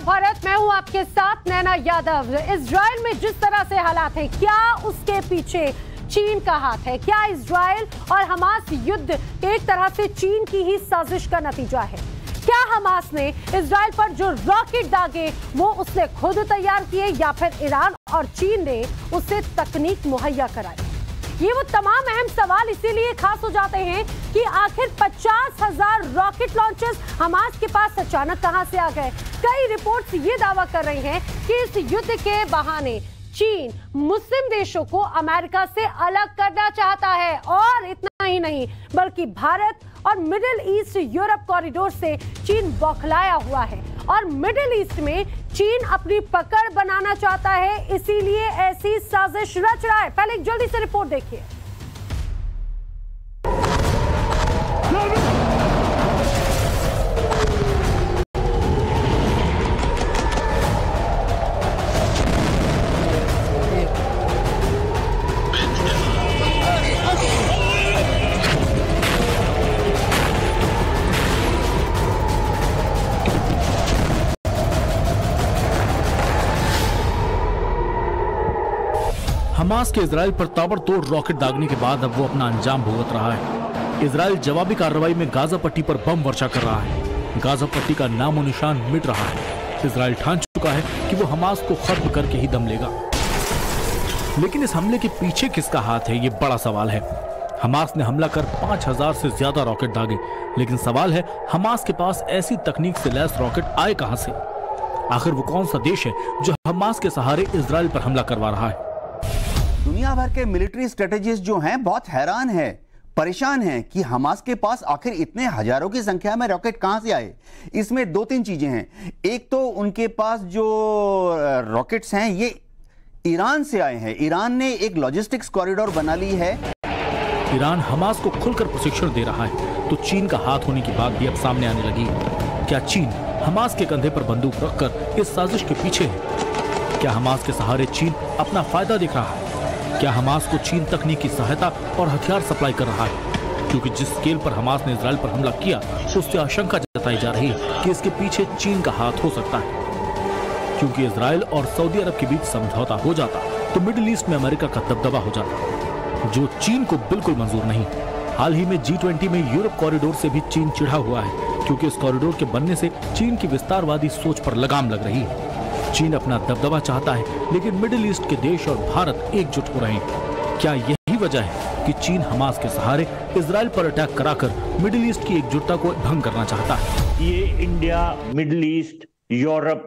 भारत, मैं हूं आपके साथ नैना यादव। इजराइल में जिस तरह से हालात हैं, क्या उसके पीछे चीन का हाथ है? क्या इजराइल और हमास युद्ध एक तरह से चीन की ही साजिश का नतीजा है? क्या हमास ने इजराइल पर जो रॉकेट दागे वो उसने खुद तैयार किए या फिर ईरान और चीन ने उससे तकनीक मुहैया कराई? ये वो तमाम अहम सवाल इसीलिए खास हो जाते हैं कि आखिर 50,000 रॉकेट लॉन्चर्स हमास के पास अचानक कहां से आ गए। कई रिपोर्ट्स ये दावा कर रही हैं कि इस युद्ध के बहाने चीन मुस्लिम देशों को अमेरिका से अलग करना चाहता है, और इतना ही नहीं बल्कि भारत और मिडिल ईस्ट यूरोप कॉरिडोर से चीन बौखलाया हुआ है और मिडिल ईस्ट में चीन अपनी पकड़ बनाना चाहता है, इसीलिए ऐसी साजिश रच रहा है। पहले एक जल्दी से रिपोर्ट देखिए। हमास के इजराइल पर ताबड़तोड़ रॉकेट दागने के बाद अब वो अपना अंजाम भुगत रहा है। इजराइल जवाबी कार्रवाई में गाजा पट्टी पर बम वर्षा कर रहा है। गाजा पट्टी का नामो निशान मिट रहा है। इजराइल ठान चुका है कि वो हमास को खत्म करके ही दम लेगा। लेकिन इस हमले के पीछे किसका हाथ है, ये बड़ा सवाल है। हमास ने हमला कर 5,000 से ज्यादा रॉकेट दागे, लेकिन सवाल है हमास के पास ऐसी तकनीक से लैस रॉकेट आए कहां से? आखिर वो कौन सा देश है जो हमास के सहारे इजराइल पर हमला करवा रहा है? दुनिया भर के मिलिट्री स्ट्रेटेजिस्ट जो हैं बहुत हैरान हैं, परेशान हैं कि हमास के पास आखिर इतने हजारों की संख्या में रॉकेट कहां से आए। इसमें दो तीन चीजें हैं। एक तो उनके पास जो रॉकेट्स हैं ये ईरान से आए हैं। ईरान ने एक लॉजिस्टिक्स कॉरिडोर बना ली है। ईरान हमास को खुलकर प्रशिक्षण दे रहा है तो चीन का हाथ होने की बात भी अब सामने आने लगी। क्या चीन हमास के कंधे पर बंदूक रखकर इस साजिश के पीछे है? क्या हमास के सहारे चीन अपना फायदा देख रहा है? क्या हमास को चीन तकनीकी सहायता और हथियार सप्लाई कर रहा है? क्योंकि जिस स्केल पर हमास ने इजराइल पर हमला किया उससे आशंका जताई जा रही है कि इसके पीछे चीन का हाथ हो सकता है। क्योंकि इजराइल और सऊदी अरब के बीच समझौता हो जाता तो मिडिल ईस्ट में अमेरिका का दबदबा हो जाता, जो चीन को बिल्कुल मंजूर नहीं। हाल ही में G20 में यूरोप कॉरिडोर से भी चीन चिढ़ा हुआ है, क्योंकि इस कॉरिडोर के बनने से चीन की विस्तारवादी सोच पर लगाम लग रही है। चीन अपना दबदबा चाहता है, लेकिन मिडिल ईस्ट के देश और भारत एकजुट हो रहे हैं। क्या यही वजह है कि चीन हमास के सहारे इजराइल पर अटैक कराकर मिडिल ईस्ट की एकजुटता को भंग करना चाहता है? ये India middle east Europe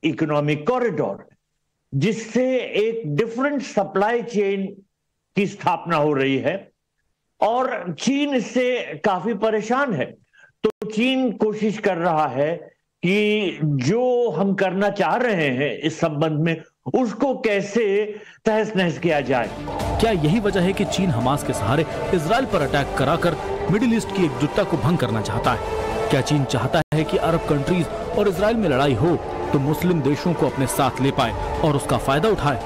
economic corridor, जिससे एक डिफरेंट सप्लाई चेन की स्थापना हो रही है और चीन इससे काफी परेशान है। तो चीन कोशिश कर रहा है कि जो हम करना चाह रहे हैं इस संबंध में उसको कैसे तहस नहस किया जाए। क्या यही वजह है कि चीन हमास के सहारे इजराइल पर अटैक कराकर मिडिल ईस्ट की एकजुटता को भंग करना चाहता है? क्या चीन चाहता है कि अरब कंट्रीज और इजराइल में लड़ाई हो तो मुस्लिम देशों को अपने साथ ले पाए और उसका फायदा उठाए?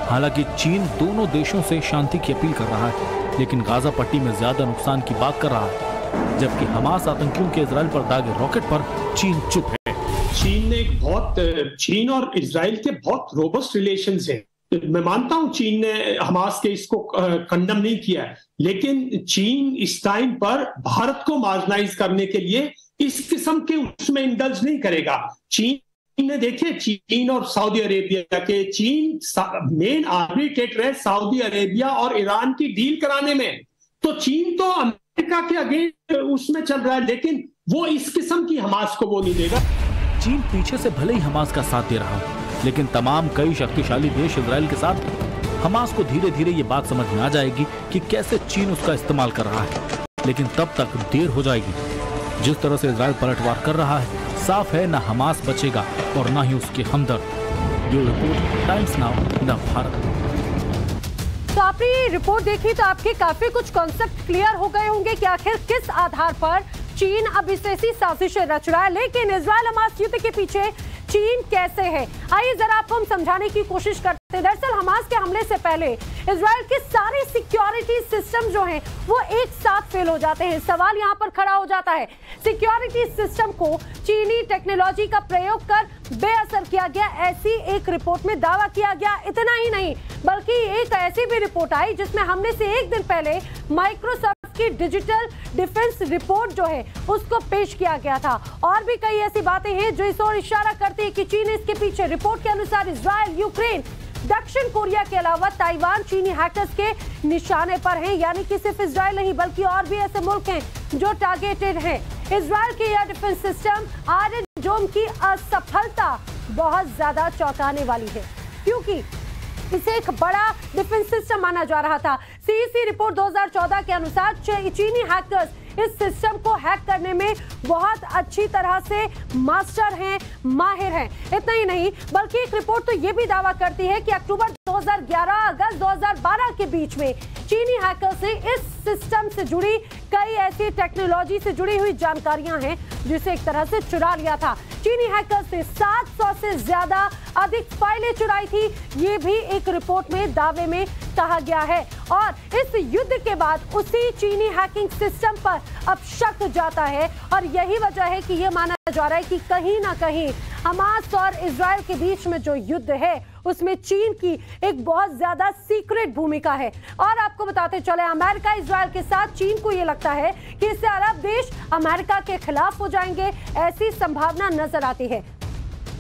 हालांकि चीन दोनों देशों से शांति की अपील कर रहा है, लेकिन गाजा पट्टी में ज्यादा नुकसान की बात कर रहा है, जबकि हमास आतंकियों के इजराइल पर दागे रॉकेट पर चीन चुप है। चीन और इजराइल के बहुत रोबस्ट रिलेशंस हैं। मैं मानता हूं चीन ने हमास के इसको कंडम नहीं किया है, लेकिन चीन इस टाइम पर भारत को मार्जिनाइज करने के लिए इस किस्म के उसमें इंडल्ज नहीं करेगा। चीन ने देखिए, चीन और सऊदी अरेबिया के, चीन मेन आर्बिट्रेटर है सऊदी अरेबिया और ईरान की डील कराने में। तो चीन तो अमेरिका के अगेंस्ट उसमें चल रहा है, लेकिन वो इस किस्म की हमास को वो नहीं देगा। चीन पीछे से भले ही हमास का साथ दे रहा हो, लेकिन तमाम कई शक्तिशाली देश इजराइल के साथ। हमास को धीरे धीरे ये बात समझ में आ जाएगी कि कैसे चीन उसका इस्तेमाल कर रहा है, लेकिन तब तक देर हो जाएगी। जिस तरह से इजराइल पलटवार कर रहा है, साफ है न हमास बचेगा और न ही उसके हमदर्द। Bureau report, Times Now, the Bharat. तो आपने ये रिपोर्ट देखी तो आपके काफी कुछ कॉन्सेप्ट क्लियर हो गए होंगे कि आखिर किस आधार पर चीन अब इस ऐसी साजिश रच रहा है। लेकिन इजराइल हमास युद्ध के पीछे चीन कैसे है, आइए जरा आपको हम समझाने की कोशिश करते हैं। दरअसल हमास के हमले से पहले इजराइल के सारे सिक्योरिटी सिस्टम जो हैं वो एक साथ फेल हो जाते हैं। सवाल यहाँ पर खड़ा हो जाता है, सिक्योरिटी सिस्टम को चीनी टेक्नोलॉजी का प्रयोग कर बेअसर किया गया, ऐसी एक रिपोर्ट में दावा किया गया। इतना ही नहीं बल्कि एक ऐसी भी रिपोर्ट आई जिसमें हमले से एक दिन पहले माइक्रोसॉफ्ट की डिजिटल डिफेंस रिपोर्ट जो है उसको पेश किया गया था। और भी कई ऐसी बातें हैं जो इस ओर इशारा करती है कि चीन इसके पीछे। रिपोर्ट के अनुसार इजराइल, यूक्रेन, दक्षिण कोरिया के अलावा ताइवान चीनी हैकर्स के निशाने पर हैं। यानी कि सिर्फ इजराइल नहीं बल्कि और भी ऐसे मुल्क हैं जो टारगेटेड हैं। इजराइल के एयर डिफेंस सिस्टम आयरन डोम की असफलता बहुत ज्यादा चौंकाने वाली है, क्योंकि इसे एक बड़ा डिफेंस सिस्टम माना जा रहा था। सीईसी रिपोर्ट 2014 के अनुसार चीनी हैकर्स इस सिस्टम को हैक करने में बहुत अच्छी तरह से मास्टर हैं, माहिर हैं। इतना ही नहीं बल्कि एक रिपोर्ट तो ये भी दावा करती है कि अक्टूबर 2011 अगस्त 2012 के बीच में चीनी हैकर्स ने इस सिस्टम से जुड़ी कई ऐसी टेक्नोलॉजी से जुड़ी हुई जानकारियां हैं जिसे एक तरह से चुरा लिया था। चीनी हैकर्स ने 700 से ज्यादा अधिक फाइलें चुराई थी, ये भी एक रिपोर्ट में दावे में कहा गया है। और इस युद्ध के बाद उसी चीनी हैकिंग सिस्टम पर अब शक जाता है और यही वजह है कि यह माना जा रहा है कि कहीं ना कहीं हमास और इजराइल के बीच में जो युद्ध है उसमें चीन की एक बहुत ज्यादा सीक्रेट भूमिका है। और आपको बताते चले, अमेरिका इजराइल के साथ चीन को यह लगता है कि इससे अरब देश अमेरिका के खिलाफ हो जाएंगे, ऐसी संभावना नजर आती है।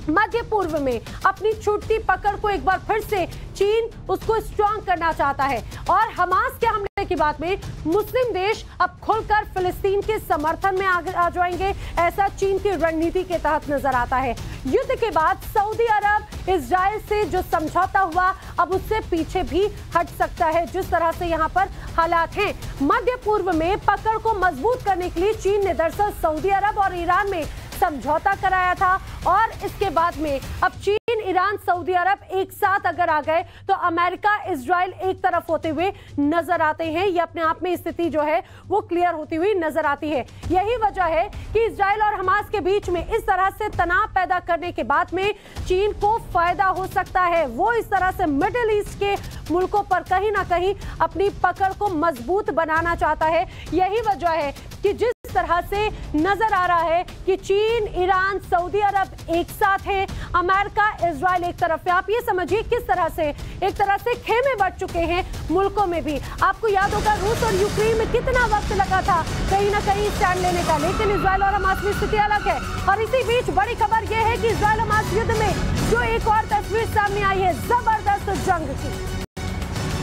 मध्य पूर्व में अपनी छूटती पकड़ को एक बार फिर से चीन उसको स्ट्रॉन्ग करना चाहता है और हमास के हमले की बात में मुस्लिम देश अब खुलकर फिलिस्तीन के समर्थन में आ जाएंगे, ऐसा चीन की रणनीति के तहत नजर आता है। युद्ध के बाद सऊदी अरब इजराइल से जो समझौता हुआ अब उससे पीछे भी हट सकता है, जिस तरह से यहाँ पर हालात हैं। मध्य पूर्व में पकड़ को मजबूत करने के लिए चीन ने दरअसल सऊदी अरब और ईरान में समझौता कराया था और इसके बाद में अब चीन, ईरान, सऊदी अरब एक साथ अगर आ गए तो अमेरिका, इजराइल एक तरफ होते हुए नजर आते हैं। ये अपने आप में स्थिति जो है वो क्लियर होती हुई नजर आती है। यही वजह है कि इजराइल और हमास के बीच में इस तरह से तनाव पैदा करने के बाद में चीन को फायदा हो सकता है। वो इस तरह से मिडिल ईस्ट के मुल्कों पर कहीं ना कहीं अपनी पकड़ को मजबूत बनाना चाहता है। यही वजह है कि जिस तरह से नजर आ रहा है कि चीन, ईरान, सऊदी अरब एक साथ है, अमेरिका, इजराइल एक तरफ है। आप ये समझिए किस तरह से एक तरह से खेमे बढ़ चुके हैं मुल्कों में भी। आपको याद होगा रूस और यूक्रेन में कितना वक्त लगा था कहीं ना कहीं स्टैंड लेने का, लेकिन इजराइल और हमास की स्थिति अलग है। और इसी बीच बड़ी खबर यह है कि इजराइल हमास युद्ध में जो एक और तस्वीर सामने आई है जबरदस्त जंग की।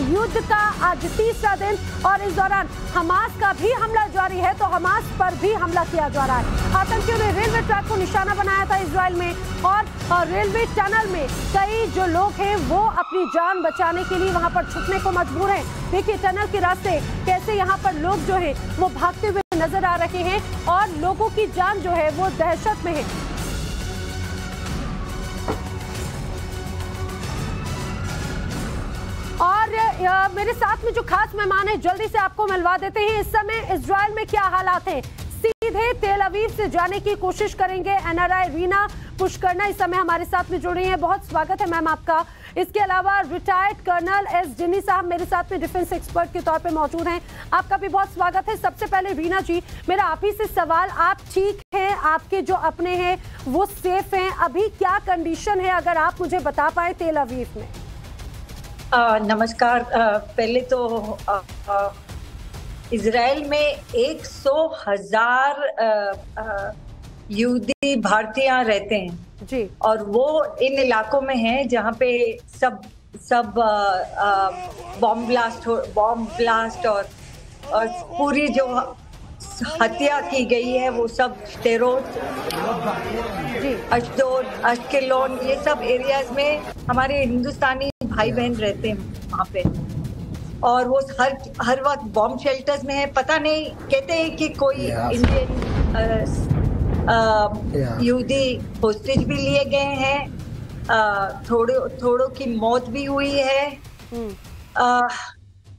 युद्ध का आज तीसरा दिन और इस दौरान हमास का भी हमला जारी है, तो हमास पर भी हमला किया जा रहा है। आतंकियों ने रेलवे ट्रैक को निशाना बनाया था इजराइल में और रेलवे टनल में कई जो लोग हैं वो अपनी जान बचाने के लिए वहां पर छुपने को मजबूर हैं। देखिए टनल के रास्ते कैसे यहाँ पर लोग जो है वो भागते हुए नजर आ रहे हैं और लोगों की जान जो है वो दहशत में है। और मेरे साथ में जो खास मेहमान है जल्दी से आपको मिलवा देते हैं। इस समय इजराइल में क्या हालात हैं, सीधे तेल अवीव से जाने की कोशिश करेंगे एनआरआई रीना पुष्करना इस समय हमारे साथ में जुड़ रही हैं। बहुत स्वागत है मैम आपका। इसके अलावा रिटायर्ड कर्नल एस जिन्नी साहब मेरे साथ में डिफेंस एक्सपर्ट के तौर पे मौजूद हैं, आपका भी बहुत स्वागत है। सबसे पहले रीना जी, मेरा आप ही से सवाल, आप ठीक हैं, आपके जो अपने हैं वो सेफ हैं, अभी क्या कंडीशन है अगर आप मुझे बता पाए तेल अवीव में? नमस्कार। पहले तो इजराइल में 100,000 यहूदी भारतीय रहते हैं जी, और वो इन इलाकों में हैं जहाँ पे सब बॉम्ब ब्लास्ट और पूरी जो हत्या की गई है वो सब टेरोर, अशदोद, अश्केलोन, ये सब एरियाज में हमारे हिंदुस्तानी भाई बहन रहते हैं वहाँ पे और वो हर वक्त बॉम्ब शेल्टर्स में है। पता नहीं, कहते हैं कि कोई इंडियन यहूदी होस्टेज भी लिए गए हैं, थोड़ों की मौत भी हुई है।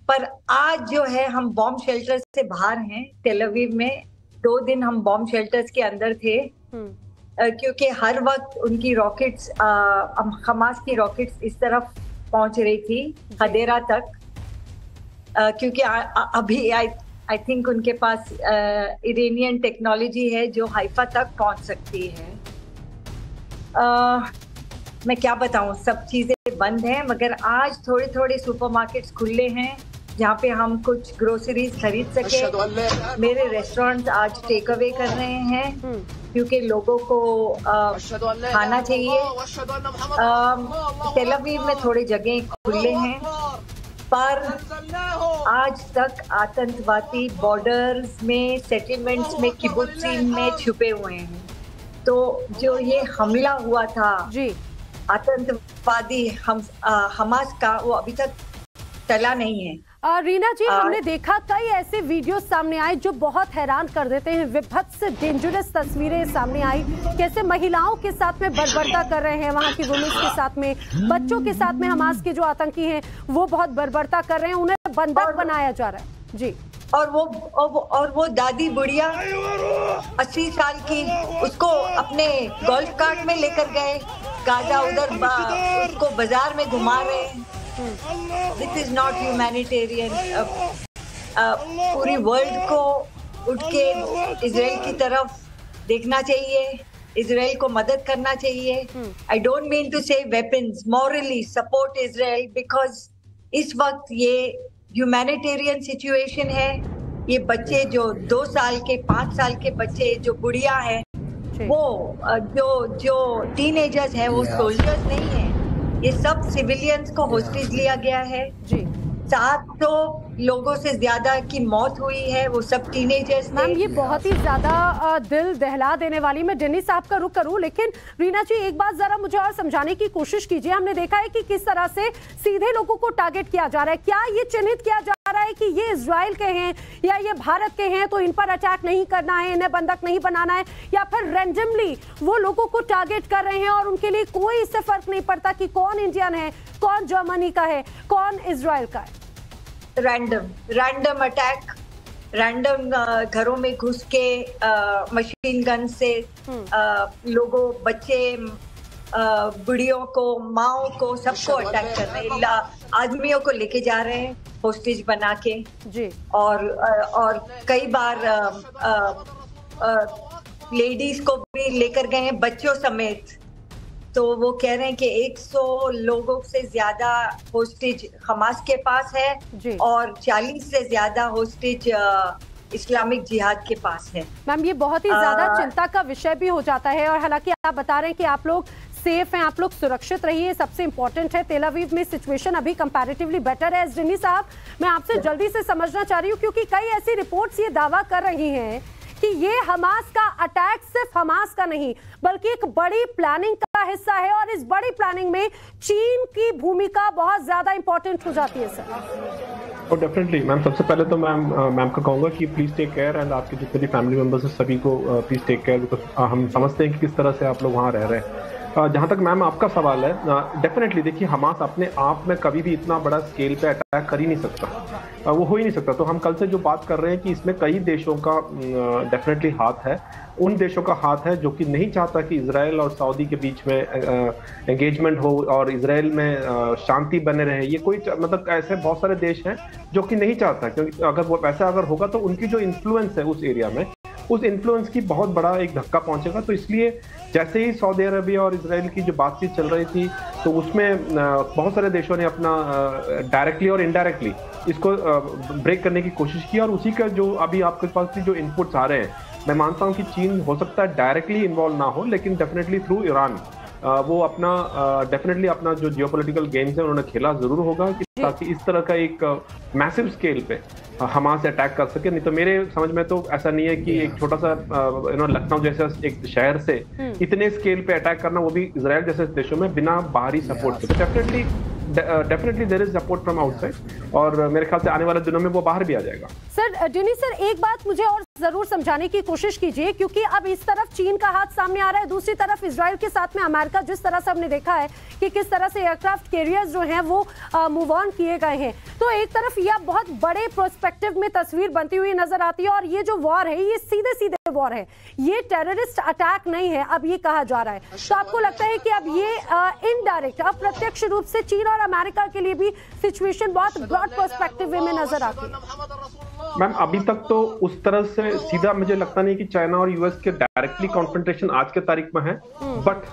पर आज जो है हम बॉम्ब शेल्टर्स से बाहर हैं। तेल अवीव में 2 दिन हम बॉम्ब शेल्टर्स के अंदर थे। क्योंकि हर वक्त उनकी रॉकेट्स, हमास की रॉकेट्स इस तरफ पहुंच रही थी हदेरा तक, क्योंकि अभी आई थिंक उनके पास इरानियन टेक्नोलॉजी है जो हाइफा तक पहुंच सकती है। मैं क्या बताऊं, सब चीजें बंद हैं, मगर आज थोड़े थोड़े सुपरमार्केट्स खुले हैं जहाँ पे हम कुछ ग्रोसरीज खरीद सके। मेरे रेस्टोरेंट्स आज टेक अवे कर रहे हैं क्योंकि लोगों को खाना चाहिए। तेल अवीव में थोड़े जगह खुले हैं, पर आज तक आतंकवादी बॉर्डर्स में, सेटलमेंट्स में, किबुत्ज़ीम में छुपे हुए हैं। तो जो ये हमला हुआ था जी आतंकवादी हमास का, वो अभी तक टला नहीं है। रीना जी, हमने देखा कई ऐसे वीडियो सामने आए जो बहुत हैरान कर देते हैं। विभत्स डेंजरस तस्वीरें सामने आई, कैसे महिलाओं के साथ में बर्बरता कर रहे हैं, वहां की वुमेन्स के साथ में, बच्चों के साथ में हमास के जो आतंकी हैं वो बहुत बर्बरता कर रहे हैं, उन्हें बंधक बनाया जा रहा है जी। और वो दादी बुढ़िया 80 साल की, उसको अपने गोल्फ कार्ट में लेकर गए, गाजा उधर उसको बाजार में घुमा रहे हैं। This is not humanitarian. पूरी वर्ल्ड को उठ के इजराइल की तरफ देखना चाहिए, इजराइल को मदद करना चाहिए। I don't mean to say weapons, morally support Israel, because इस वक्त ये ह्यूमैनिटेरियन सिचुएशन है। ये बच्चे जो 2 साल के, 5 साल के बच्चे, जो बुढ़िया है, वो जो टीनेजर्स है, वो सोल्जर्स नहीं है। ये सब सिविलियंस को होस्टेज लिया गया है जी। 700 लोगों से ज्यादा की मौत हुई है, वो सब टीनेजर्स। मैम, ये बहुत ही ज्यादा दिल दहला देने वाली। मैं डेनिस साहब का रुख करूं, लेकिन रीना जी एक बात जरा मुझे और समझाने की कोशिश कीजिए। हमने देखा है कि किस तरह से सीधे लोगों को टारगेट किया जा रहा है। क्या ये चिन्हित किया जा रहा है कि ये इजराइल के हैं या ये भारत के हैं, तो इन पर अटैक नहीं करना है, इन्हें बंधक नहीं बनाना है, या फिर रैंडमली वो लोगों को टारगेट कर रहे हैं और उनके लिए कोई इससे फर्क नहीं पड़ता कि कौन इंडियन है, कौन जर्मनी का है, कौन इजराइल का है? रैंडम अटैक, रैंडम घरों में घुस के मशीन गन से लोगों, बच्चे, बुढ़ियों को, माओ को, सबको अटैक कर रहे हैं। आदमियों को लेके जा रहे हैं होस्टेज बना के जी। और कई बार लेडीज को भी लेकर गए हैं, बच्चों समेत। तो वो कह रहे हैं कि 100 लोगों से ज्यादा होस्टेज हमास के पास है और 40 से ज्यादा होस्टेज इस्लामिक जिहाद के पास है। मैम, ये बहुत ही ज्यादा चिंता का विषय भी हो जाता है। और हालांकि आप बता रहे हैं कि आप लोग सेफ हैं, आप लोग सुरक्षित रहिए, सबसे इंपॉर्टेंट है। तेल अवीव में सिचुएशन अभी कंपैरेटिवली बेटर है। जिन्नी साहब, मैं आपसे जल्दी से समझना चाह रही हूँ, क्योंकि कई ऐसी रिपोर्ट्स ये दावा कर रही हैं कि ये हमास का अटैक सिर्फ हमास का नहीं, बल्कि एक बड़ी प्लानिंग का हिस्सा है, और इस बड़ी प्लानिंग में चीन की भूमिका बहुत ज्यादा इंपॉर्टेंट हो जाती है सर। और डेफिनेटली मैम, सबसे पहले तो मैम को कहूँगा कि प्लीज टेक केयर, एंड आपके जितने भी फैमिली मेंबर्स हैं सभी को प्लीज टेक केयर, बिकॉज हम समझते हैं कि किस तरह से आप लोग वहाँ रह रहे हैं। जहाँ तक मैम आपका सवाल है, डेफिनेटली देखिए, हमास अपने आप में कभी भी इतना बड़ा स्केल पे अटैक कर ही नहीं सकता, वो हो ही नहीं सकता। तो हम कल से जो बात कर रहे हैं कि इसमें कई देशों का डेफिनेटली हाथ है। उन देशों का हाथ है जो कि नहीं चाहता कि इजराइल और सऊदी के बीच में एंगेजमेंट हो और इजराइल में शांति बने रहे। ये कोई मतलब ऐसे बहुत सारे देश हैं जो कि नहीं चाहता, क्योंकि अगर वो ऐसा अगर होगा तो उनकी जो इन्फ्लुएंस है उस एरिया में, उस इन्फ्लुएंस की बहुत बड़ा एक धक्का पहुंचेगा। तो इसलिए जैसे ही सऊदी अरबिया और इजराइल की जो बातचीत चल रही थी, तो उसमें बहुत सारे देशों ने अपना डायरेक्टली और इनडायरेक्टली इसको ब्रेक करने की कोशिश की। और उसी का जो अभी आपके पास जो इनपुट्स आ रहे हैं, मैं मानता हूं कि चीन हो सकता है डायरेक्टली इन्वॉल्व ना हो, लेकिन डेफिनेटली थ्रू ईरान वो अपना डेफिनेटली अपना जो जियोपॉलिटिकल गेम्स है उन्होंने खेला जरूर होगा, कि ताकि इस तरह का एक मैसिव स्केल पे हमास अटैक कर सके। नहीं तो मेरे समझ में तो ऐसा नहीं है कि एक छोटा सा लखनऊ जैसा एक शहर से इतने स्केल पे अटैक करना, वो भी इजराइल जैसे देशों में, बिना बाहरी सपोर्ट के। Definitely there is support from outside, और मेरे ख्याल से आने वाले दिनों में वो बाहर भी आ जाएगा। सर, डेनी सर, एक बात मुझे और जरूर समझाने की कोशिश कीजिए, क्योंकि अब इस तरफ चीन का हाथ सामने आ रहा है, दूसरी तरफ इजराइल के साथ में अमेरिका, जिस तरह से हमने देखा है कि किस तरह से एयरक्राफ्ट कैरियर्स जो हैं वो मूव ऑन किए गए हैं। तो एक तरफ यह बहुत बड़े प्रोस्पेक्टिव में तस्वीर बनती हुई नजर आती है। और ये जो वॉर है ये सीधे सीधे वॉर है, ये टेररिस्ट अटैक नहीं है, अब ये कहा जा रहा है। तो आपको लगता है कि अब ये इनडायरेक्ट, अप्रत्यक्ष रूप से चीन और अमेरिका के लिए भी सिचुएशन बहुत ब्रॉड पर्सपेक्टिव में नजर आती है? मैम अभी तक तो उस तरह से सीधा मुझे लगता नहीं कि चाइना और यूएस के डायरेक्टली कॉन्फ्रंटेशन आज के तारीख में है, बट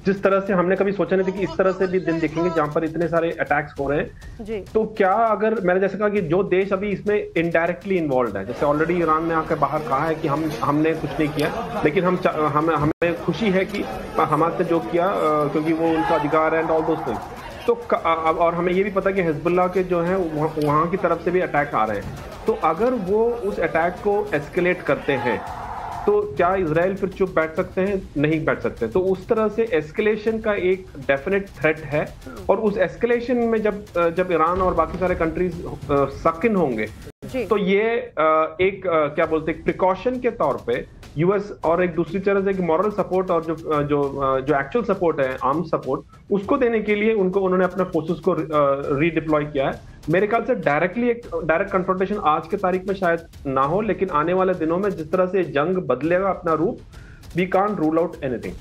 जिस तरह से हमने कभी सोचा नहीं था कि इस तरह से भी दिन देखेंगे जहां पर इतने सारे अटैक्स हो रहे हैं जी। तो क्या अगर मैंने जैसे कहा कि जो देश अभी इसमें इनडायरेक्टली इन्वॉल्व है, जैसे ऑलरेडी ईरान ने आकर बाहर कहा है कि हमने कुछ नहीं किया, लेकिन हमें खुशी है कि हमारे से जो किया क्योंकि वो उनका अधिकार है एंड ऑल दोस थिंग्स। तो और हमें ये भी पता कि हिजबुल्लाह के जो है वहां की तरफ से भी अटैक आ रहे हैं। तो अगर वो उस अटैक को एस्केलेट करते हैं तो क्या इजराइल फिर चुप बैठ सकते हैं? नहीं बैठ सकते। तो उस तरह से एस्केलेशन का एक डेफिनेट थ्रेट है, और उस एस्केलेशन में जब ईरान और बाकी सारे कंट्रीज सक इन होंगे तो ये एक क्या बोलते हैं प्रिकॉशन के तौर पे यूएस और एक दूसरी तरह से एक मॉरल सपोर्ट और जो एक्चुअल सपोर्ट है, आर्म सपोर्ट, उसको देने के लिए उन्होंने अपने फोर्सेस को रीडिप्लॉय किया है। मेरे ख्याल से डायरेक्ट कन्फ्रंटेशन आज के तारीख में शायद ना हो, लेकिन आने वाले दिनों में जिस तरह से जंग बदलेगा अपना रूप, we can't rule out anything.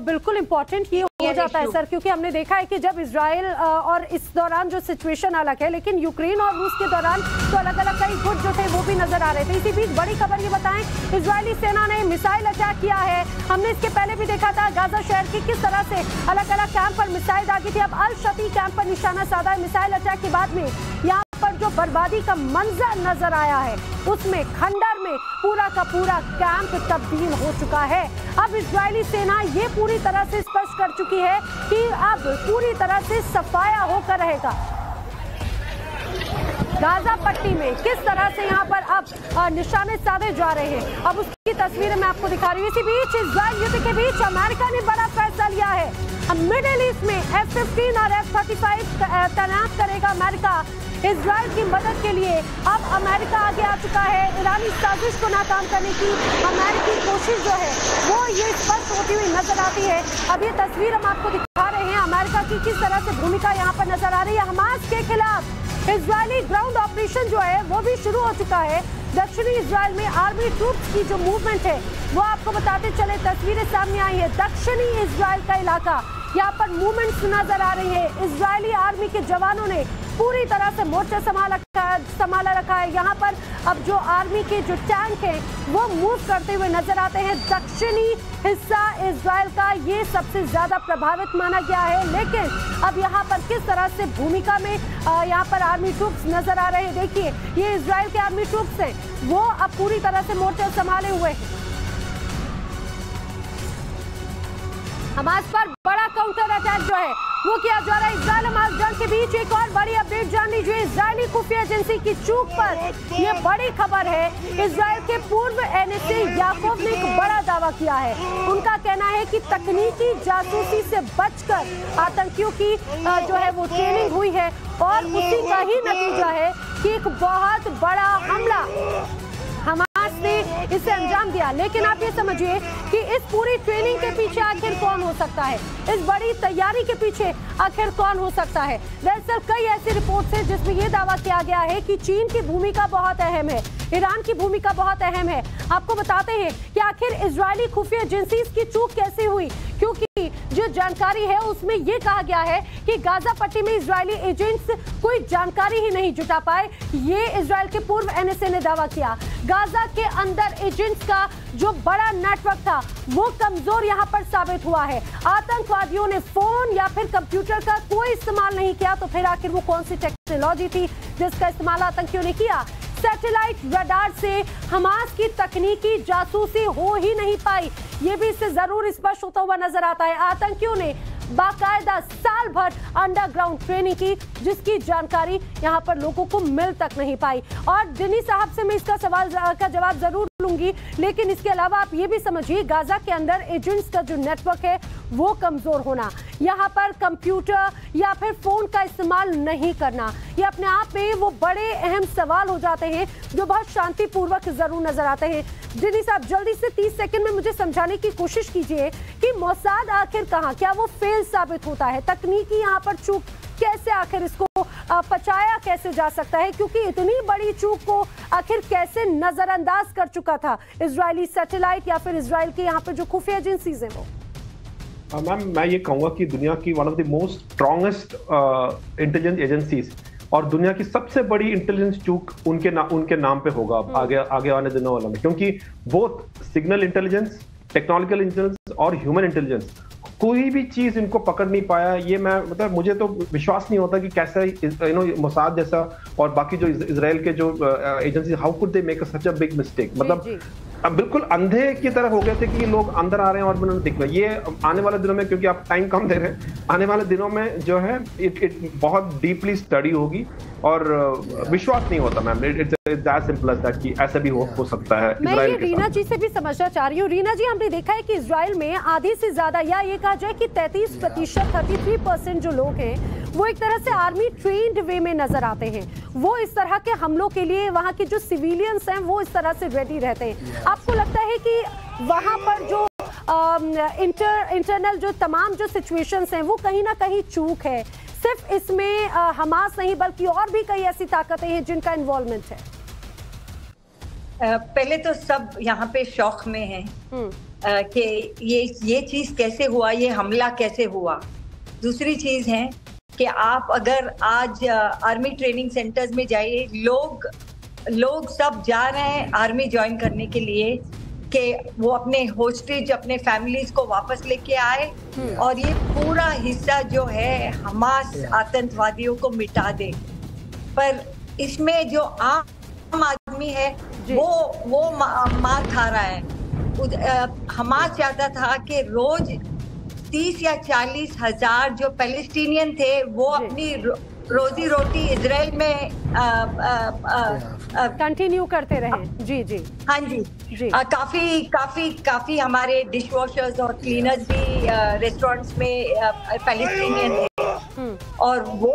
बिल्कुल इंपॉर्टेंट ये हो जाता है सर, क्योंकि हमने देखा है कि जब इजराइल और इस दौरान जो सिचुएशन अलग है, लेकिन यूक्रेन और रूस के दौरान तो अलग अलग कई गुट जो थे वो भी नजर आ रहे थे। इसी बीच बड़ी खबर ये बताएं, इजरायली सेना ने मिसाइल अटैक किया है। हमने इसके पहले भी देखा था गाजा शहर की किस तरह से अलग अलग कैंप पर मिसाइल दागी थी। अब अल शती कैंप पर निशाना साधा है। मिसाइल अटैक के बाद में यहाँ पर जो बर्बादी का मंजर नजर आया है, उसमें खंडर में पूरा का पूरा कैंप तब्दील हो चुका है। अब इजरायली सेना ये पूरी तरह से स्पष्ट कर चुकी है कि अब पूरी तरह से सफाया होकर रहेगा। गाजा पट्टी में किस तरह से यहाँ पर अब निशाने साधे जा रहे हैं, अब उसकी तस्वीरें मैं आपको दिखा रही हूँ। इसी बीच इजराइल युद्ध के बीच अमेरिका ने बड़ा फैसला लिया है। अब मिडिल ईस्ट में F-15 और F-35 तैनात करेगा अमेरिका इजराइल की मदद के लिए। अब अमेरिका आगे आ चुका है। ईरानी साजिश को नाकाम करने की अमेरिकी कोशिश जो है वो ये स्पष्ट होती हुई नजर आती है। अब ये तस्वीर हम आपको दिखा रहे हैं अमेरिका की किस तरह से भूमिका यहाँ पर नजर आ रही है। हमास के खिलाफ इजरायली ग्राउंड ऑपरेशन जो है वो भी शुरू हो चुका है। दक्षिणी इजराइल में आर्मी ट्रूप्स की जो मूवमेंट है वो आपको बताते चले, तस्वीरें सामने आई है। दक्षिणी इजराइल का इलाका, यहाँ पर मूवमेंट्स नजर आ रही है। इजरायली आर्मी के जवानों ने पूरी तरह से मोर्चा संभाला रखा है। यहाँ पर अब जो आर्मी के जो टैंक हैं वो मूव करते हुए नजर आते हैं। दक्षिणी हिस्सा इजराइल का ये सबसे ज्यादा प्रभावित माना गया है, लेकिन अब यहाँ पर किस तरह से भूमिका में यहाँ पर आर्मी ट्रूप्स नजर आ रहे हैं। देखिए ये इजराइल के आर्मी ट्रूप्स हैं, वो अब पूरी तरह से मोर्चा संभाले हुए हैं। हमास पर बड़ा काउंटर अटैक जो है वो किया जा रहा है। इजराइल हमास जंग के बीच एक और बड़ी अपडेट जान लीजिए। इजरायली खुफिया एजेंसी की चूक पर यह बड़ी खबर है। इजराइल के पूर्व एनएसए याकूब ने एक बड़ा दावा किया है। उनका कहना है कि तकनीकी जासूसी से बचकर आतंकियों की जो है वो ट्रेनिंग हुई है, और उसी का ही नतीजा है कि एक बहुत बड़ा हमला हमास ने इसे अंजाम दिया। लेकिन आप ये समझिए कि इस पूरी ट्रेनिंग के पीछे आखिर कौन हो सकता है, इस बड़ी तैयारी के पीछे आखिर कौन हो सकता है। दरअसल कई ऐसी रिपोर्ट्स हैं जिसमें यह दावा किया गया है कि चीन की भूमिका बहुत अहम है, ईरान की भूमिका बहुत अहम है। आपको बताते हैं कि आखिर इजरायली खुफिया एजेंसीज की चूक कैसे हुई, क्योंकि जो जानकारी है उसमें यह कहा गया है कि गाजा पट्टी में इजरायली एजेंट्स कोई जानकारी ही नहीं जुटा पाए। ये इजराइल के पूर्व एनएसए ने दावा किया। गाजा के अंदर एजेंट्स का जो बड़ा नेटवर्क था वो कमजोर यहां पर साबित हुआ है। आतंकवादियों ने फोन या फिर कंप्यूटर का कोई इस्तेमाल नहीं किया, तो फिर आखिर वो कौन सी टेक्नोलॉजी थी जिसका इस्तेमाल आतंकियों ने किया। सैटेलाइट रडार से हमास की तकनीकी जासूसी हो ही नहीं पाई, ये भी इससे जरूर स्पष्ट होता हुआ नजर आता है। आतंकियों ने बाकायदा साल भर अंडरग्राउंड ट्रेनिंग की, जिसकी जानकारी यहाँ पर लोगों को मिल तक नहीं पाई। और डिनी साहब से मैं इसका सवाल का जवाब जरूर लूंगी, लेकिन इसके अलावा आप ये भी समझिए गाजा के अंदर एजेंट्स का जो नेटवर्क है वो कमजोर होना, यहाँ पर कंप्यूटर या फिर फोन का इस्तेमाल नहीं करना, ये अपने आप में वो बड़े अहम सवाल हो जाते हैं जो बहुत शांतिपूर्वक जरूर नजर आते हैं। डिनी साहब, जल्दी से 30 सेकंड में मुझे समझाने की कोशिश कीजिए कि मोसाद आखिर कहाँ, क्या वो फेल साबित होता है? तकनीकी यहाँ पर चूक कैसे, आखिर इसको पचाया कैसे जा सकता है, क्योंकि इतनी बड़ी चूक को आखिर कैसे नजरअंदाज कर चुका था इजरायली सैटेलाइट या फिर इजराइल की यहाँ पर जो खुफिया एजेंसीज हैं वो? मैम, मैं ये कहूंगा कि दुनिया की one of the most strongest intelligence agencies और दुनिया की सबसे बड़ी इंटेलिजेंस चूक उनके नाम पे होगा आगे आने दिनों वालों में, क्योंकि both signal intelligence, technological intelligence और ह्यूमन इंटेलिजेंस कोई भी चीज इनको पकड़ नहीं पाया। ये मैं मतलब मुझे तो विश्वास नहीं होता कि कैसे मोसाद जैसा और बाकी जो इजराइल के जो agency, how could they make such a big mistake. मतलब अब बिल्कुल अंधे की तरह हो गए थे कि लोग अंदर आ रहे हैं और उन्होंने दिख रहा है। ये आने वाले दिनों में, क्योंकि आप टाइम कम दे रहे हैं, आने वाले दिनों में जो है इट बहुत डीपली स्टडी होगी और विश्वास नहीं होता ma'am, it's that simple as that कि ऐसा भी हो सकता है। मैं ये रीना जी से भी समझना चाह रही हूँ। रीना जी, हमने देखा है कि इजराइल में आधी से ज्यादा या ये कहा जाए कि 33%, 33% जो लोग हैं वो एक तरह से आर्मी ट्रेन्ड वे में नजर आते हैं। वो इस तरह के हमलों के लिए वहाँ के जो सिविलियंस हैं वो इस तरह से रेडी रहते हैं। आपको लगता है कि वहाँ पर जो इंटरनल जो तमाम जो सिचुएशंस हैं वो कहीं ना कहीं चूक है? सिर्फ इसमें हमास नहीं बल्कि और भी कई ऐसी ताकतें हैं जिनका इन्वॉल्वमेंट है। पहले तो सब यहाँ पे शौक में है कि ये चीज कैसे हुआ, ये हमला कैसे हुआ। दूसरी चीज है कि आप अगर आज आर्मी ट्रेनिंग सेंटर्स में जाइए, लोग सब जा रहे हैं आर्मी ज्वाइन करने के लिए कि वो अपने होस्टेज, अपने फैमिलीज को वापस लेके आए और ये पूरा हिस्सा जो है हमास आतंकवादियों को मिटा दे। पर इसमें जो आम आदमी है वो मार खा रहा है। हमास चाहता था कि रोज 30 या 40 हजार जो पैलेस्टीनियन थे वो अपनी रोजी रोटी इजराइल में कंटिन्यू करते रहे। जी जी, हाँ जी, जी। काफी हमारे डिश वॉशर्स और क्लीनर्स भी रेस्टोरेंट्स में पैलेस्टीनियन थे और वो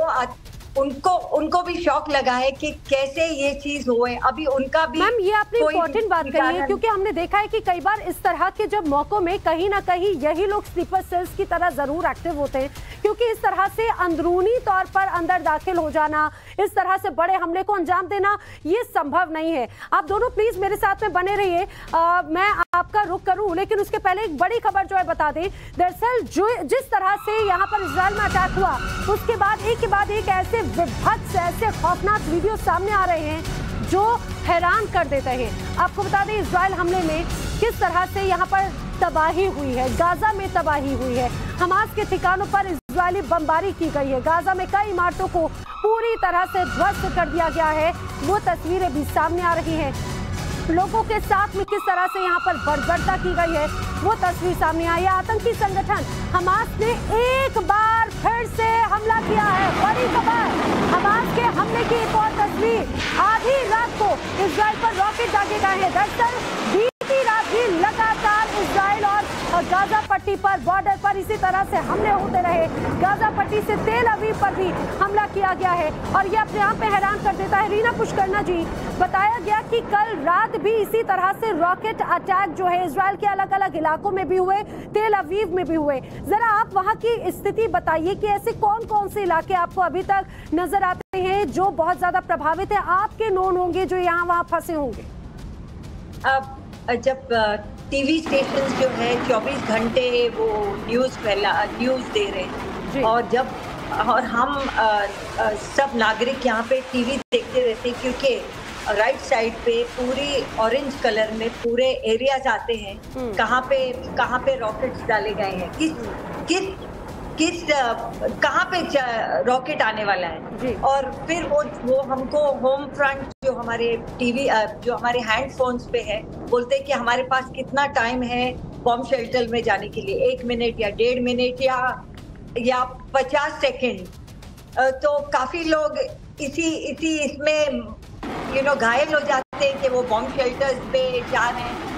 उनको भी शौक लगा है कि कैसे ये चीज हुए। अभी उनका भी मैम, ये आपने इम्पोर्टेंट बात कही है, क्योंकि हमने देखा है कि कई बार इस तरह के जब मौकों में कहीं ना कहीं यही लोग स्लीपर सेल्स की तरह जरूर एक्टिव होते हैं, क्योंकि इस तरह से अंदरूनी तौर पर अंदर दाखिल हो जाना, इस तरह से बड़े हमले को अंजाम देना ये संभव नहीं है। आप दोनों प्लीज मेरे साथ में बने रहिए, मैं आपका रुख करूं, लेकिन उसके पहले एक बड़ी खबर जो है बता दें। दरअसल जिस तरह से यहाँ पर इजराइल में अटैक हुआ, उसके बाद एक के बाद एक ऐसे विभत्स, ऐसे खौफनाक वीडियो सामने आ रहे हैं जो हैरान कर देते हैं। आपको बता दें इजराइल हमले में किस तरह से यहाँ पर तबाही हुई है, गाजा में तबाही हुई है, हमास के ठिकानों पर इजरायली बमबारी की गई है, गाजा में कई इमारतों को पूरी तरह से ध्वस्त कर दिया गया है। वो तस्वीरें भी सामने आ रही हैं। लोगों के साथ में किस तरह से यहाँ पर बर्बरता की गई है वो तस्वीर सामने आई है। आतंकी संगठन हमास ने एक बार फिर से हमला किया है। बड़ी खबर, हमास के हमले की एक और तस्वीर। आधी रात को इजराइल पर रॉकेट दागे गए हैं। दरअसल बीती रात भी लगातार इजराइल और गाजा पट्टी पर, बॉर्डर पर इसी तरह से हमले होते रहे। गाजा पट्टी से तेल अवीव पर भी हमला किया गया है और ये अपने आप में हैरान कर देता है। रीना पुष्करना जी, बताया गया कि कल रात भी इसी तरह से रॉकेट अटैक जो है इजराइल के अलग अलग इलाकों में भी हुए, तेल अवीव में भी हुए। जरा आप वहां की स्थिति बताइए कि ऐसे कौन कौन से इलाके आपको अभी तक नजर आते हैं जो बहुत ज्यादा प्रभावित है, आपके नोन होंगे जो यहाँ वहां फंसे होंगे। जब टीवी स्टेशन जो है 24 घंटे वो न्यूज दे रहे हैं और हम सब नागरिक यहाँ पे टीवी देखते रहते हैं, क्योंकि राइट साइड पे पूरी ऑरेंज कलर में पूरे एरियाज आते हैं कहाँ पे रॉकेट्स डाले गए हैं, कहाँ पे रॉकेट आने वाला है। और फिर वो हमको होम फ्रंट जो हमारे टीवी जो हमारे हैंड फोन्स पे है बोलते हैं कि हमारे पास कितना टाइम है बॉम्ब शेल्टर में जाने के लिए, 1 मिनट या 1.5 मिनट या या 50 सेकंड तो काफी लोग इसी इसमें घायल हो जाते हैं कि वो बॉम्ब शेल्टर्स पे जा रहे हैं।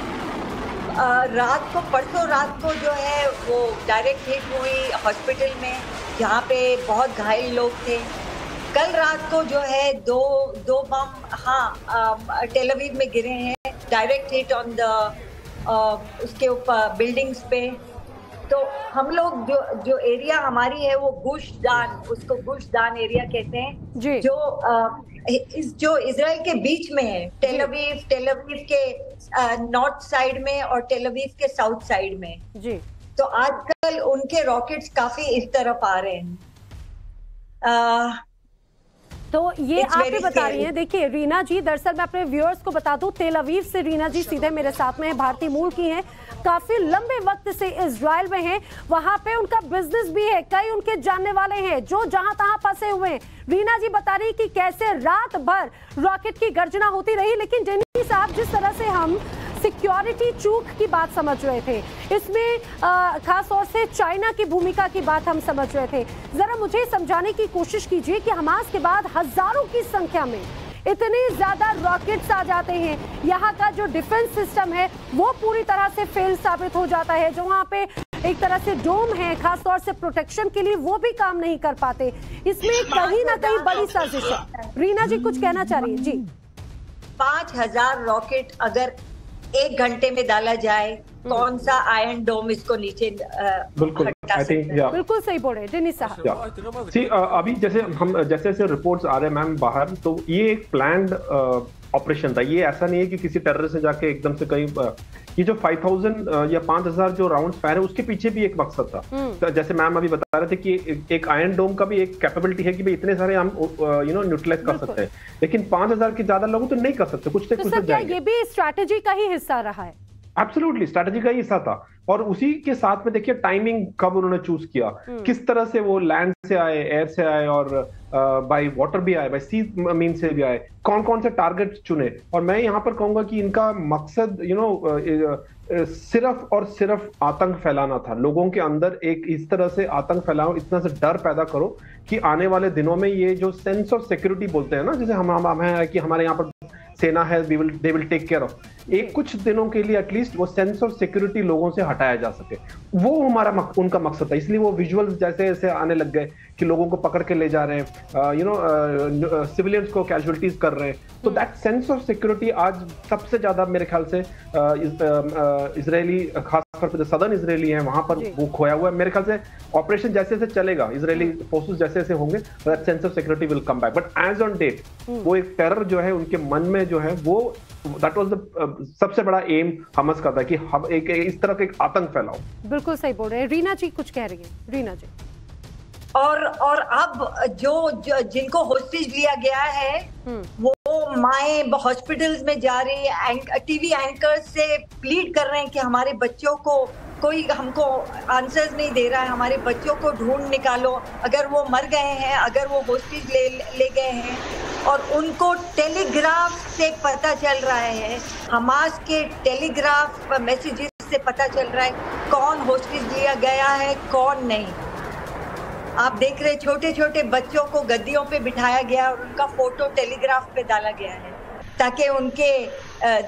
परसों रात को जो है वो डायरेक्ट हिट हुई हॉस्पिटल में, जहाँ पे बहुत घायल लोग थे। कल रात को जो है दो बम टेल अवीव में गिरे हैं, डायरेक्ट हिट ऑन द उसके ऊपर बिल्डिंग्स पे। तो हम लोग जो एरिया हमारी है वो गुशदान, उसको गुशदान एरिया कहते हैं जी। जो इजराइल के बीच में है, टेल अवीव के नॉर्थ साइड में और टेल अवीव के साउथ साइड में जी। तो आजकल उनके रॉकेट्स काफी इस तरफ आ रहे हैं। तो ये आप ही बता रही हैं। देखिए रीना जी, दरअसल मैं अपने व्यूअर्स को बता दूं, तेल अवीव से रीना जी सीधे मेरे साथ में है, भारतीय मूल की हैं, काफी लंबे वक्त से इजराइल में हैं, वहां पे उनका बिजनेस भी है, कई उनके जानने वाले हैं जो जहां तहां फंसे हुए हैं। रीना जी बता रही कि कैसे रात भर रॉकेट की गर्जना होती रही, लेकिन डेनी साहब जिस तरह से हम सिक्योरिटी चूक की बात समझ रहे थे, इसमें खास तौर से चाइना की भूमिका की बात हम समझ रहे थे, जरा मुझे समझाने की कोशिश कीजिए कि हमास के बाद हजारों की संख्या में इतने ज्यादा रॉकेट्स आ जाते हैं, यहाँ का जो डिफेंस सिस्टम है वो पूरी तरह से फेल साबित हो जाता है, जो वहाँ पे एक तरह से डोम है खास तौर से प्रोटेक्शन के लिए, वो भी काम नहीं कर पाते। इसमें कहीं ना कहीं बड़ी साजिश है। रीना जी कुछ कहना चाह रही है जी। 5000 रॉकेट अगर 1 घंटे में डाला जाए, कौन सा आयरन डोम इसको नीचे बिल्कुल आई थिंक बिल्कुल सही बोल रहे डेनिस साहब। अभी जैसे रिपोर्ट्स आ रहे हैं मैम बाहर, तो ये एक प्लान्ड ऑपरेशन था। ये ऐसा नहीं है कि किसी टेररिस्ट ने जाके एकदम से कहीं ये जो 5000 या 5000 जो राउंड्स फायर है उसके पीछे भी एक मकसद था। तो जैसे मैम अभी बता रहे थे कि एक आयरन डोम का भी एक कैपेबिलिटी है कि भाई इतने सारे हम न्यूट्रलाइज कर सकते हैं, लेकिन 5000 के ज्यादा लोग तो नहीं कर सकते, कुछ ना कुछ तो जाएंगे। ये भी स्ट्रैटेजी का ही हिस्सा रहा है। एब्सोल्युटली स्ट्रैटेजी का ही हिस्सा था। और उसी के साथ में देखिए टाइमिंग कब उन्होंने चूज किया, किस तरह से वो लैंड से आए, एयर से आए और बाय वाटर भी आए, बाय सी मीन से भी आए, कौन कौन से टारगेट चुने। और मैं यहाँ पर कहूंगा कि इनका मकसद सिर्फ और सिर्फ आतंक फैलाना था, लोगों के अंदर एक इस तरह से आतंक फैलाओ, इतना से डर पैदा करो कि आने वाले दिनों में ये जो सेंस ऑफ सिक्योरिटी बोलते हैं ना, जैसे हम है कि हमारे यहाँ पर सेना है, they will take care of, एक कुछ दिनों के लिए एटलीस्ट वो सेंस ऑफ सिक्योरिटी लोगों से हटाया जा सके, वो हमारा उनका मकसद था। इसलिए वो विजुअल्स जैसे जैसे आने लग गए कि लोगों को पकड़ के ले जा रहे हैं, सिविलियंस को कैजुअलिटीज कर रहे हैं, तो दैट सेंस ऑफ सिक्योरिटी आज सबसे ज्यादा मेरे ख्याल से इजरायली, खासकर जो सदर्न इजरायली है वहां पर वो खोया हुआ है। मेरे ख्याल से ऑपरेशन जैसे जैसे चलेगा, इजरायली फोर्सेस जैसे जैसे होंगे, that sense of security will come back. But as on date वो एक टेरर जो है उनके मन में जो है वो दैट वाज द सबसे बड़ा एम हमास का था कि हम एक इस तरह का एक आतंक फैलाओ। बिल्कुल सही बोल रहे हैं। रीना जी कुछ कह रही है। रीना जी और अब जो जिनको होस्टेज लिया गया है वो माए हॉस्पिटल्स में जा रही है, टीवी एंकर्स से प्लीड कर रहे हैं कि हमारे बच्चों को कोई हमको आंसर्स नहीं दे रहा है, हमारे बच्चों को ढूंढ निकालो, अगर वो मर गए हैं, अगर वो होस्टेज ले गए हैं। और उनको टेलीग्राफ से पता चल रहा है, हमास के टेलीग्राफ मैसेजेस से पता चल रहा है कौन होस्टेज लिया गया है, कौन नहीं। आप देख रहे छोटे छोटे बच्चों को गद्दियों पे बिठाया गया और उनका फोटो टेलीग्राफ पे डाला गया है ताकि उनके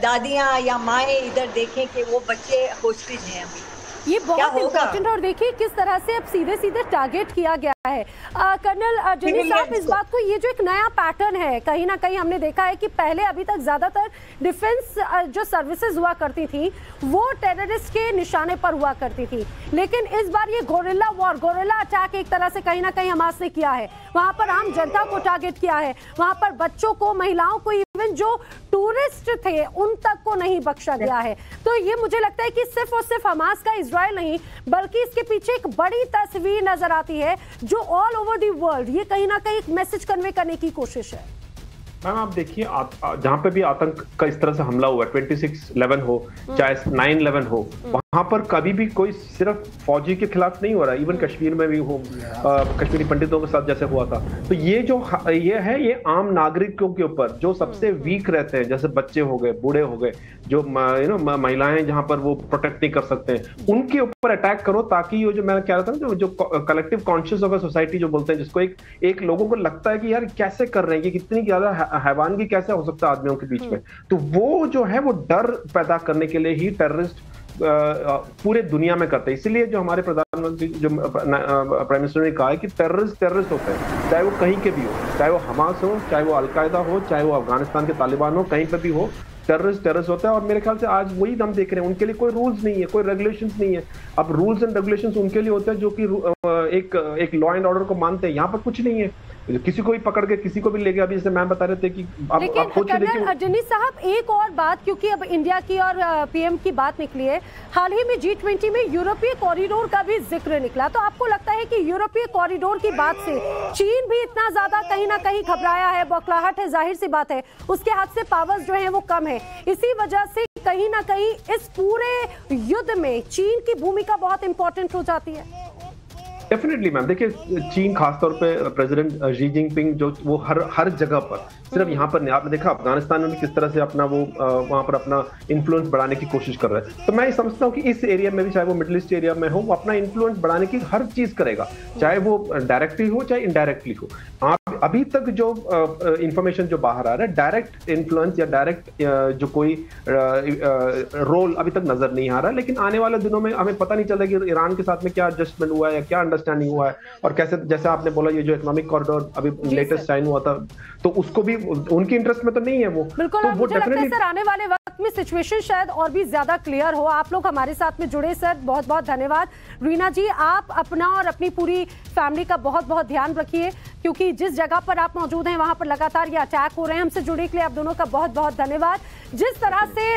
दादियां या माएँ इधर देखें कि वो बच्चे होस्टेज हैं अभी। ये बहुत इम्पोर्टेंट। और देखिए किस तरह से अब सीधे सीधे टारगेट किया गया है। कर्नल जेनी साहब, इस बात को, ये जो एक नया पैटर्न है, कहीं ना कहीं हमने देखा है कि पहले अभी तक ज्यादातर डिफेंस जो सर्विसेज हुआ करती थी वो टेररिस्ट के निशाने पर हुआ करती थी, लेकिन इस बार ये गोरिल्ला वॉर, गोरिल्ला अटैक एक तरह से कहीं ना कहीं हमास ने किया है। वहां पर आम जनता को टारगेट किया है, वहां पर बच्चों को, महिलाओं को, इवन जो टूरिस्ट थे उन तक को नहीं बख्शा गया है। तो ये मुझे लगता है कि सिर्फ और सिर्फ हमास का इजराइल नहीं, बल्कि इसके पीछे एक बड़ी तस्वीर नजर आती है जो ऑल ओवर द वर्ल्ड ये कहीं ना कहीं एक मैसेज कन्वे करने की कोशिश है। मैम आप देखिए, जहां पे भी आतंक का इस तरह से हमला हुआ, 26/11 हो चाहे 9/11 हो, वहां पर कभी भी कोई सिर्फ फौजी के खिलाफ नहीं हो रहा, इवन कश्मीर में भी हो, कश्मीरी पंडितों के साथ जैसे हुआ था। तो ये जो ये आम नागरिकों के ऊपर जो सबसे वीक रहते हैं, जैसे बच्चे हो गए, बूढ़े हो गए, जो महिलाएं जहां पर वो प्रोटेक्ट नहीं कर सकते हैं, उनके ऊपर अटैक करो, ताकि ये जो मैं कह रहा था जो collective conscious of a society जो बोलते हैं, जिसको एक लोगों को लगता है कि यार कैसे कर रहे हैं, कि कितनी ज्यादा हैवानगी कैसे हो सकता है आदमियों के बीच में, तो वो जो है वो डर पैदा करने के लिए ही टेररिस्ट पूरे दुनिया में करते हैं। इसीलिए जो हमारे प्रधानमंत्री जो प्राइम मिनिस्टर ने कहा है कि टेररिस्ट होते हैं, चाहे वो कहीं के भी हो, चाहे वो हमास हो, चाहे वो अलकायदा हो, चाहे वो अफगानिस्तान के तालिबान हो, कहीं पर भी हो, टेररिस्ट होता है। और मेरे ख्याल से आज वही हम देख रहे हैं, उनके लिए कोई रूल्स नहीं है, कोई रेगुलेशंस नहीं है। अब रूल्स एंड रेगुलेशंस उनके लिए होते हैं जो कि एक लॉ एंड ऑर्डर को मानते हैं। यहाँ पर कुछ नहीं है, किसी को भी पकड़ के किसी को भी ले गया। अभी जैसे मैम बता रहे थे कि लेकिन कर्नल अर्जनी साहब एक और बात, क्योंकि अब इंडिया की और पीएम की बात निकली है, हाल ही में G20 में यूरोपीय कॉरिडोर का भी जिक्र निकला, तो आपको लगता है कि यूरोपीय कॉरिडोर की बात से चीन भी इतना ज्यादा कहीं ना कहीं घबराया है, बौखलाहट है, जाहिर सी बात है उसके हाथ से पावर्स जो है वो कम है, इसी वजह से कहीं ना कहीं इस पूरे युद्ध में चीन की भूमिका बहुत इंपॉर्टेंट हो जाती है? डेफिनेटली मैम, देखिए चीन खासतौर पे प्रेसिडेंट शी जिनपिंग जो वो हर जगह पर, सिर्फ यहाँ पर नहीं, आपने देखा अफगानिस्तान में भी किस तरह से अपना वो वहां पर अपना इन्फ्लुएंस बढ़ाने की कोशिश कर रहे हैं। तो मैं समझता हूँ कि इस एरिया में भी, चाहे वो मिडिल ईस्ट एरिया में हो, वो अपना इन्फ्लुएंस बढ़ाने की हर चीज करेगा, चाहे वो डायरेक्टली हो चाहे इनडायरेक्टली हो। अभी तक जो इंफॉर्मेशन जो बाहर आ रहा है, डायरेक्ट इन्फ्लुएंस या डायरेक्ट जो कोई रोल अभी तक नजर नहीं आ रहा, लेकिन आने वाले दिनों में हमें पता नहीं चल रहा कि ईरान के साथ में क्या एडजस्टमेंट हुआ है या क्या अंडरस्टैंडिंग हुआ है, और कैसे, जैसे आपने बोला ये जो इकोनॉमिक कॉरिडोर अभी लेटेस्ट साइन हुआ था, तो उसको भी उनके इंटरेस्ट में तो नहीं है वो। बिल्कुल, तो वो मुझे लगता है सर आने वाले वक्त में सिचुएशन शायद और भी ज्यादा क्लियर हो। आप लोग हमारे साथ में जुड़े सर, बहुत बहुत धन्यवाद। रीना जी, आप अपना और अपनी पूरी फैमिली का बहुत बहुत ध्यान रखिए, क्योंकि जिस जगह पर आप मौजूद हैं वहां पर लगातार ये अटैक हो रहे हैं। हमसे जुड़ने के लिए आप दोनों का बहुत बहुत धन्यवाद। जिस तरह से